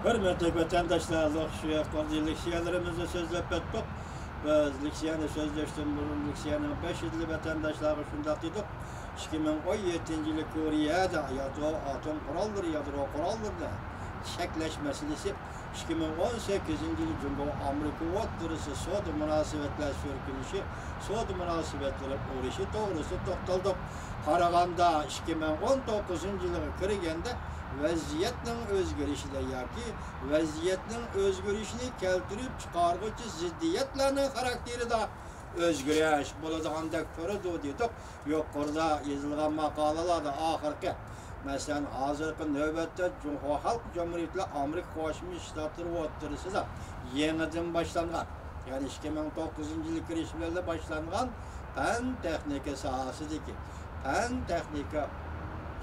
Hürmetli vatandaşlar, şu leksiyalarımızı sözlep ettik. Biz leksiyani sözleştim, bunun leksiyanın 5 yıllı vatandaşları şundak dedik. 2017 yılı Kore'de yadro atom kuralları, yadro kuralları da şekleş meselesi. 2018 yılı Cumhur Amerika Vatırısı Soğudu münasebetler sürgülüşü, Soğudu münasebetleri uğraşı doğrusu toxtaldık. Qaraganda 2019 yılı kirgende vaziyetning o'zgarishida yoki vaziyetning o'zgarishini keltirib chiqarg'uvchi ziddiyatlarning xarakterida o'zgarish bo'ladigandek ko'radi dedik. Yuqorida yozilgan maqolalarda oxirgi masalan hozirgi navbatda Jumhur Xalq Jamhuriyati Amerika Qo'shma Shtatlari o'rtasida yangidan boshlangan, ya'ni 2009 yil kirish bilan boshlangan fan texnika sohasidagi fan texnika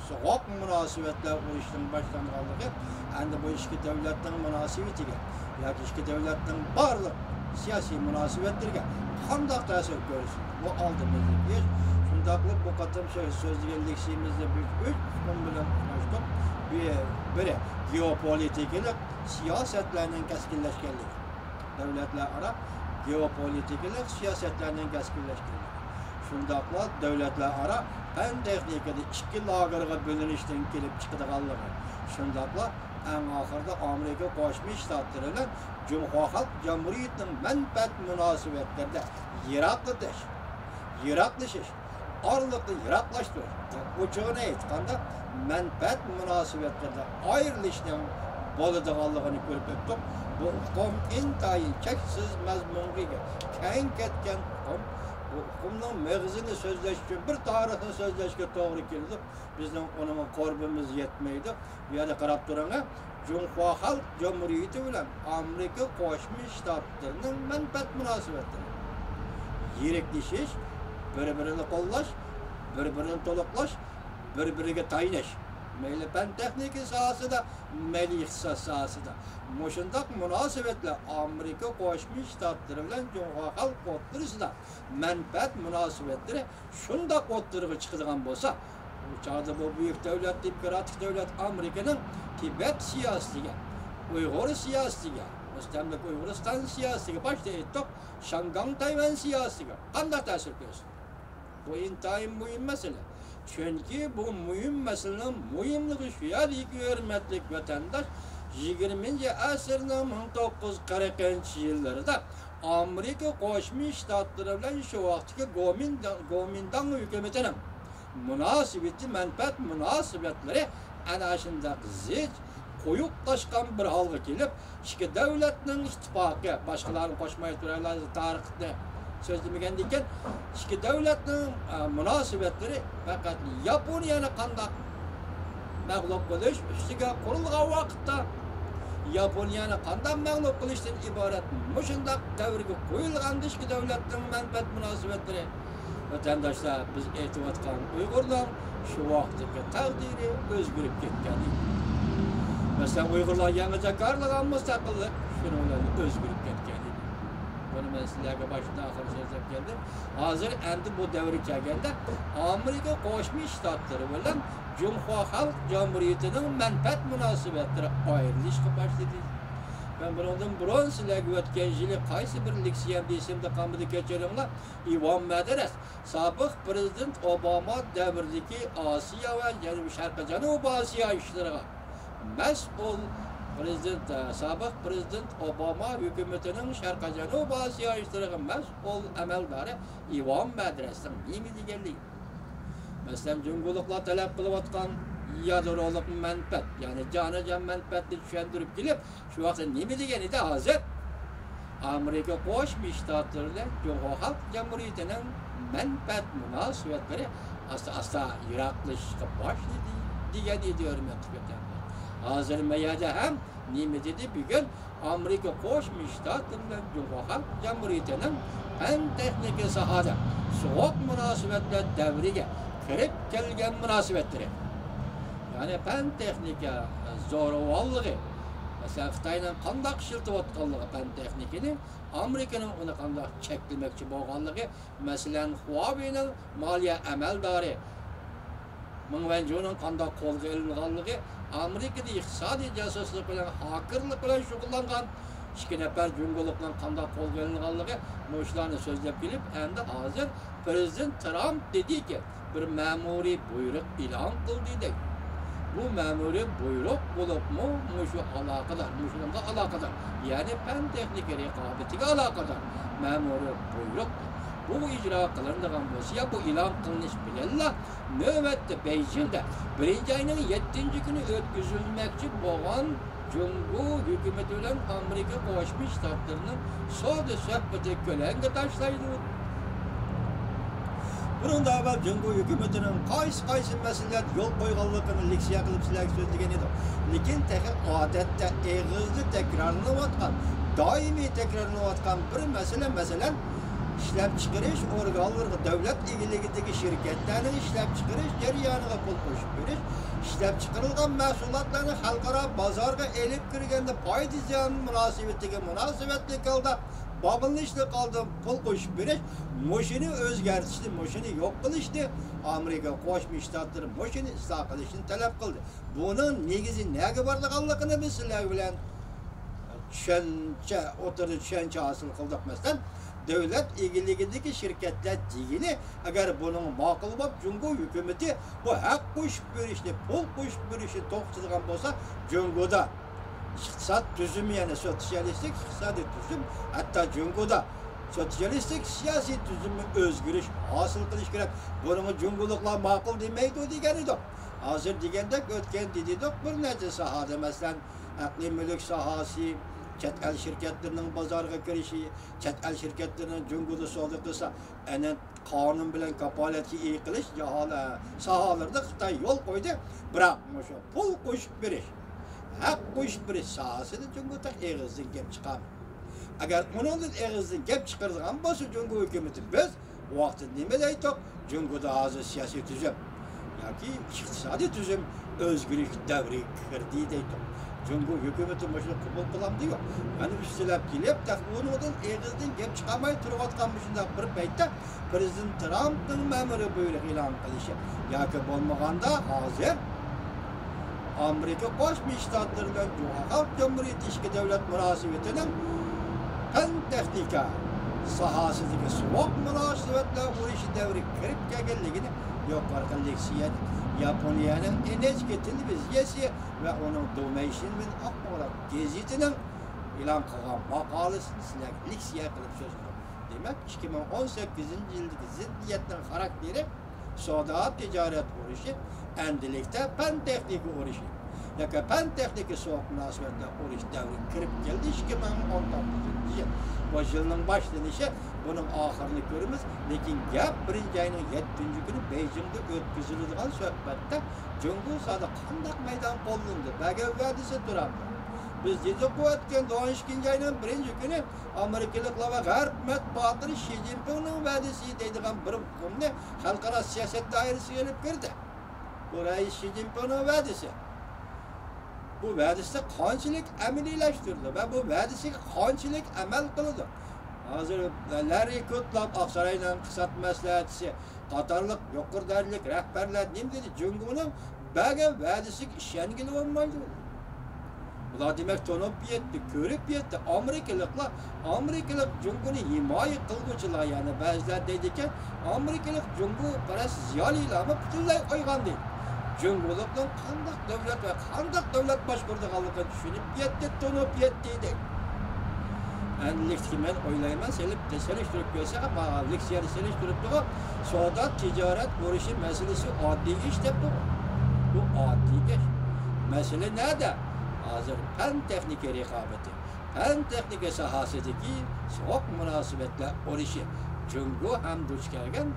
soğuk münasebetler oluşturun başlanmalıdır. Yani bu iki devletin münasebetiyle, ya iki devletin varlık siyasi münasebetlerine kandak tesir görürsün. Bu aldığımızda bir şundaklı bu katım sözlüğünlük şeyimizde bir üç konudan konuştuk. Bir geopolitikalık siyasetlerinin keskinleşkenliği. Devletler ara geopolitikalık siyasetlerinin keskinleşkenliği. Şundakla devletler ara fen texnikada ikki lagerga bölünüşten kelib chiqadiganligi. Shundaqla eng oxirida Amerika Qo'shma Shtatlari bilan Jumhur Xalq Jamhuriyatining manfaat munosabatlarida yiroqlashish, orliqni yiroqlashtirish, o'chig'ini aytganda manfaat munosabatlarida ayrilishning bo'ladiganligini ko'rib o'tdik. Bu hukm intayin cheksiz mazmunga keng ketgan hukm. Hukumun mevzini sözleşti, bir tarihini sözleşke doğru geldi. Bizden onun korbimiz yetmeydi. Bir yerde karab durana, Cumhur Halk Cumhuriyeti ile Amerika Qo'shma Shtatlarının menfaat münasebetleri. Yirekleşiş, birbirini qo'llash, birbirini to'liqlash, birbiriga tayinash. Meyli fen texnika sahasida, meyli ixtisas sahasida. Moşundaq münasebetler Amerika Qo'shma Shtatlari bilan Jumhur Xalq o'rtasida manfaat münasebetleri şundaq o'rtaga chiqadigan bo'lsa, bu chog'da bu buyuk davlat, demokratik davlat Amerikaning Tibet siyosatiga, Uyg'ur siyosatiga, mustamlik Uyg'uriston siyosatiga boshda aytdik, Shangang Tayvan siyosatiga qanday ta'sir ko'rsatdi? Bu intayin muhim masala. Çünkü bu mühim meselenin mühimliği şu yerdeki hürmetli vatandaş 20. asırın 1940 yıllarında Amerika Qo'shma Shtatlari bilan şu vaqtki Kuomintang hükümetinin münasebeti, menfaat münasebetleri ana shunday zich qo'yuqlashgan bir holga kelib, ikki davlatning ittifoqi, boshqalarni qo'shmay turaylar tarixni sözlemigen diken, iki devletin münasebetleri fakat Yaponiya'nın kandak mağlup kılış, üstüge kurulgan vakitte Yaponiya'nın kandak mağlup kılıştan ibaret muşundak devrige koyulgan iki devletin menfaat münasebetleri. Vatandaşlar biz e'tibatkan Uygurlar şu vaktiki takdiri özgürüp ketken. Mesela Uygurlar yanıca karlagan müstakillik, şunu özgürüp ketken. Bunu ben sizlerle başında ahır söyleyip geldim. Hazır endi bu devri kelgende Amerika Qo'shma Shtatlari bilan Jumhur Xalq Jamhuriyatining manfaat münasebetleri ayrılışga başladı. Ben bundan burun sizlerge o'tgan yili qaysi bir leksiya desimde qamida kechiringlar. Ivan Madaras, sobiq prezident Obama davridagi Osiyo va Janubiy Osiyo ishlariga mas'ul sobiq prezident Obama hükümetinin Şarkı Janubiy Osiyo ishlariga mas'ul amaldori Ivan Madarasning nima deganligi. Masalan, Cumhuriyetlar talab qilayotgan yadroluk menfaat, yani canı menfaatni tushuntirib kelib, shu vaqtda nima degan edi hozir? Amerika Qo'shma Shtatlari bilan Jumhur Xalq Jamhuriyatining menfaat munosabatlari asta yiroqlashishga boshladi degan edi hurmatli vatandoshlar. Hozir mayada ham nima dedi? Bugun Amerika Qo'shma Shtatlari bilan Jumhur Xalq Jamhuriyatining fan texnika sohada so'q munosabatlar davriga kirib kelgan munosabatlari. Yani fan texnika zo'ravonligi, masalan Xitoyning qanday ishlatayotganligi fan texnikani, Amerikaning uni qanday cheklamoqchi bo'lganligi, masalan Huawei'ning moliya amaldori Mınvenjo'nun kanda kolga ilinganlığı Amerika'da iqtisadi casusluq bilen hakirlik bilen şugullangan iki nefer cumhurlukla kanda kolga ilinganlığı moşlarını sözlep gelip endi hazır Prezident Trump dedi ki bir memuri buyruk ilan kıldı dedi. Bu memuri buyruk bulup mu muşu alakadar, muşunla alakadar. Yani pen teknik rekabetiyle alakadar. Memuri buyruk. Bu icra kılındıgan bolsa ya bu ilan kılınış bilenler növbette Beijing'de 1. ayının 7. günü ötküzülmekçi boğan Cumhur hükümeti bilen Amerika Koşmuş Ştatlarının soğudu söhbeti kölenge taşlaydı. Bunun da evvel Cumhur hükümetinin qaysı meseleler yol koyganlıkını leksiya kılıp silahı sözlügen edi. Lekin tehi adette eğizli tekrarlanıvatkan, daimi tekrarlanıvatkan bir mesele işlep çıkarış organları devlet ilgiligideki şirketlerin işlep çıkarış jaryanıga pul koşup beriş, işlep çıkarılgan mahsulatlarını halkara bazarga elip kirgende pay ziyan münasebetli kaldı. Babılışlı kaldı pul koşup beriş, moşini özgertişti, moşini yok kılıştı. Amerika Koşmuş Ştatları moşini ıslah kılışını talep kıldı. Bunun negizi nege barlıqanlıqını biz sizler bilen düşünce asıl kıldık mesela. Devlet ilgiligideki şirketler digini eğer bunun makul bolup Cumhur hükümeti bu hak koşup berişni, pul koşup berişni toqtılgan bolsa Cumhurda iqtisat tüzümü yani sosyalistik iqtisadi tüzüm hatta Cumhurda sosyalistik siyasi tüzümü özgürüş hasıl kılış gerek. Bunu Cumhurlukla makul demeydi o degeni de. Hazır degende ötken dedi de bir nece sahada mesela akli mülk sahası, chet el şirketlerinin bazarga kirişi, chet el şirketlerinin Cumhurda soğuduksa enen kanun bilen kapaleti iyi kılış sahalarda Xitay yol koydu. Bırak pul koşup beriş. Hak koşup beriş sahasını Cumhurda eğizden gep çıkar. Eğer onun eğizden gep çıkardıgan bolsa Cumhur hükümeti biz o vakti nime deydik? Cumhurda hazır siyasi tüzüm yoki iqtisadi tüzüm özgürlük devri kirdi deydik. Cumhur hükümeti başına kubul kılam diyor. Yani üstelep gelip onun eğizden gep çıkamay turvatkan başında bir paytda Prezident Trump'ın memuru buyruk ilan kılışı. Yoki bolmaganda hazır Amerika Koşmuş Ştatları'ndan Halk Cumhuriyeti işki devlet münasebetinin pen texnika sahasındaki soğuk münasebetle bu işi devri kirip gelgeligini yukarı leksiyen Japonya'nın enerji televiziyesi ve onun Donation ve Akbarat gazetinin ilan kılgan makalesini sizler leksiya kılıp söz koyuyor. Demek 2018 yıldaki ziddiyetin karakteri soda ticaret uğraşı, endilikte pen texniki uğraşı. Yaka pen texniki soğuk münasebetle uğraş devri kirip geldi 2019 yıl. Bu yılın başlanışı bunun ahirini görürüz. Lekin gap 1. ayının 7. günü Beijing'de ötküzülüdügan söhbette Cumhur sada kandak meydan qo'llandi. Baga va'dasi turadi. Biz dedik bu o'tgan 12. ayının 1. günü Amerikaliklar ve G'arb matbuotları Xi Jinping'ning va'dasi deydigan bir hukmni xalqaro siyosat doirasiga olib kirdi. Bu rais Xi Jinping'ning va'dasi. Bu va'dasini qanchalik amaliylashtırdı ve bu va'dasiga qanchalik amal qildi. Hazır Larry Kudlow Oqsaroyning iqtisod maslahatchisi qatorliq yuqori darajalik rahbarlar nima dedi? Cumhurning baga va'dasiga ishongili bo'lmaydi. Bular demak tonib yetdi, ko'rib yetdi. Amerikalik Cumhurni himoya qilguvchilar, ya'ni ba'zilar deydi ekan, Amerikalik Cumhur parast ziyolilarni butunlay qo'ygan deydi. Cumhurlikning qanday davlat va qanday davlat boshqarganligini tushunib yetdi, tonib yetdi deydi. Endilikki men o'ylayman, selishtirib ko'rsa, leksiyani selishtirib turib, savdo, tijorat bo'lishi masalasi oddiy ish deb turib. Bu oddiy ish. Masala nada? Hozir fan texnika raqobati, fan texnika sohasidagi so'q munosabatlar o'lishi. Cumhur ham duch kelgan,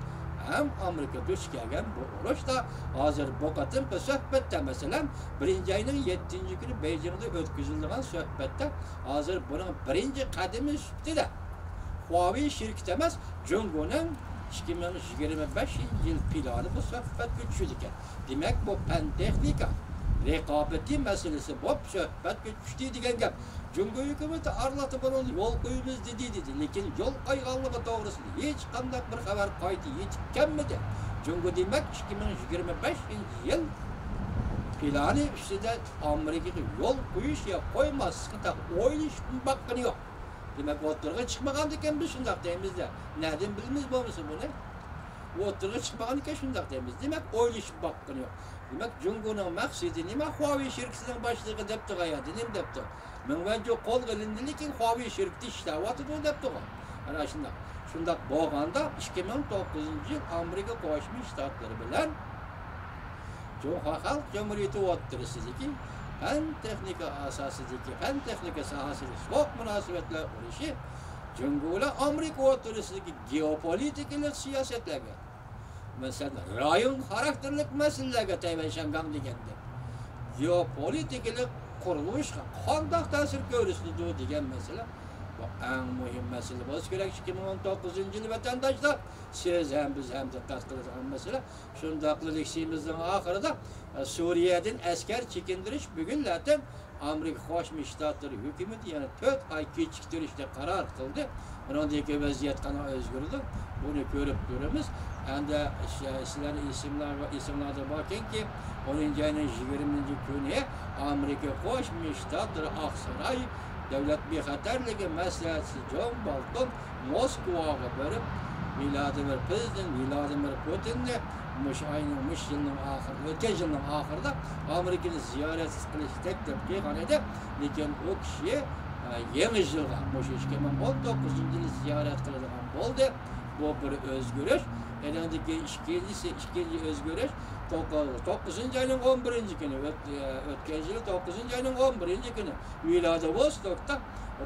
ham Amerika duch kelgan bu urushda hozir bu qatimqi suhbatda masalan 1. ayning 7. kuni Beijingda o'tkazilgan suhbatda hozir buning birinchi qadami sifatida Huawei şirketi emas, Cumhurning 2025 yil plani bu suhbatga tushdi ekan. Demak bu fan texnika rekabeti meselesi bu söhbetga tushdi degan gap. Cumhur hükümeti arlatib onu yol qo'yamiz dedi. Lekin yol qo'yganligi to'g'risida hech qanday bir xabar qaytib yetib kelmadi. Çünkü demek 2025 yıl planı üstünde Amerika'ya yol koyuş ya koymaz. Kıta oyluş bakkanı yok. Demek oturga çıkmagan diken biz şundak deyimiz de. Nereden bilimiz bu musun bu ne? Oturga çıkmagan diken şundak deyimiz. Demek oyluş bakkanı yok. Demek Cumhur'un maksidi nima Huawei şirketining başlığı depti gayadi nim depti. Men bence kol qilindili ki Huawei şirketi işlewatidi depti. Ana şundak. Şundak bo'lganda 2009-yil Amerika Qo'shma Shtatlari bilan Xalq Jamhuriyati o'rtasidagi fan texnika asosidagi fan texnika sohasidagi so'q munosabatlar urushi Cumhuriyat Amerika o'rtasidagi geopolitik siyosatlarga masalan rayon xarakterlik masalalarga tayinlangan deganda geopolitik qurilishga qanday ta'sir ko'rsatdi degan masala bu eng muhim masala bo'lsa kerak. 2019-yil vatandoshlar siz ham biz ham diqqat qiladigan masala. Shundaqliligimizning oxirida Suriyadan askar chekindirish bugunlardan Amerika Qo'shma Shtatlari hukumati yana 4 oy kechiktirishga qaror qildi. Bunday vaziyat qana o'zgardi. Buni ko'rib turamiz. Endi sizlarning isimlarda borki 10-oyning 20-kuni Amerika Qo'shma Shtatlari Oqsaroy davlat bexatarligi maslahatchisi Jon Bolton Moskvaga borib Prezident Vladimir Putinni o'tgan yilning oxirida Amerikani ziyorat qilishni taklif qilgan edi. Lekin u kishi yangi yilga 2019-yil ziyorat qiladigan bo'ldi. Bu bir o'zgarish. Endi ikkinchi o'zgarish 9-oyning 11-kuni o'tgan yil 9-oyning 11-kuni Vladivostokda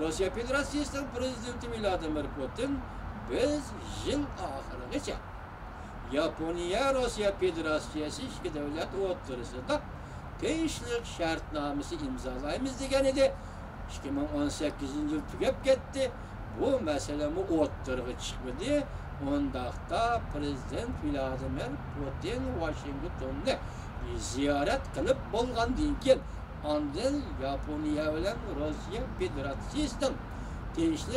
Rossiya Federatsiyasining prezidenti Vladimir Putin biz yil oxirigacha Yaponiya Rossiya Federatsiyasi ikki davlat o'rtasida tinchlik shartnomasi imzolaymiz degan edi. 2018-yil tugab ketdi. Bu masala o'rtaga chiqmadi. Ondaqda Prezident Vladimir Putin Washingtonni ziyorat qilib bo'lgandan keyin ondan Yaponiya bilan Rossiya Federatsiyasining tinchlik